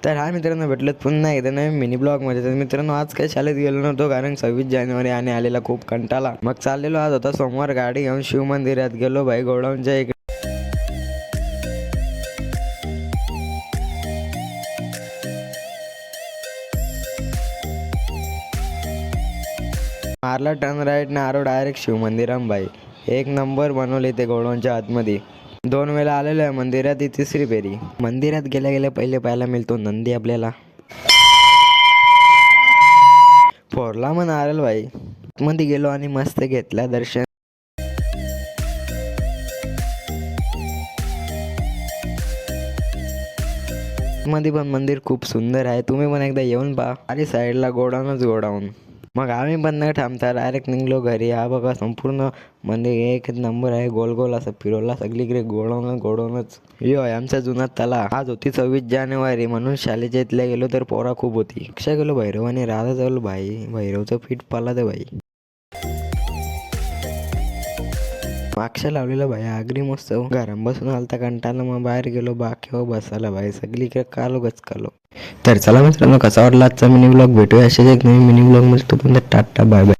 तर हा मित्रांनो भेटलोत पुन्हा एकदा नवीन मिनी ब्लॉगमध्ये. तर मित्रांनो आज काही शाळेत गेलो नव्हतो कारण 26 जानेवारी आणि आलेला खूप कंटाळा. मग चाललेलो आज होता सोमवार, गाडी घेऊन शिव मंदिरात गेलो भाई गोडाऊनच्या इकडे. मारला टर्न राईट ना आरो डायरेक्ट शिव मंदिराम भाई. एक नंबर बनवले ते गोडाऊनच्या आतमध्ये. 2 वेळा आलेलो आहे मंदिरात, ही तिसरी फेरी. मंदिरात गेल्या गेल्या पहिले पाहायला मिळतो नंदी आपल्याला. फोरला म्हण आरेल भाई. मध्ये गेलो आणि मस्त घेतला दर्शन. मध्ये पण मंदिर खूप सुंदर आहे, तुम्ही पण एकदा येऊन पहा. आणि साईडला गोडाऊनच गोडाऊन. मग आम्ही पण न थांबता डायरेक्ट निघलो घरी. हा बघा संपूर्ण मंदिर एक नंबर आहे, गोल गोल असं फिरवला सगळीकडे गोडाऊनच. यो आहे आमचा जुना तला. आज होती 26 जानेवारी म्हणून शाळेच्या इथल्या गेलो तर पोरा खूप होती. अक्षा गेलो भैरव आणि राधा जाऊ भाई. भैरवचं पीठ पाला दे भाई. मागच्या लावलेलं भाई आगरी मस्त. घरात बसून आलता कंटाळा, मग बाहेर गेलो बाकी बसायला भाई. सगळीकडे कालो गचकालो. तर चला मित्रांनो, कसा वाटला आजचा मिनी ब्लॉग. भेटूया असेच एक नवीन मिनी ब्लॉग मध्ये. तोपर्यंत टाटा बाय बाय.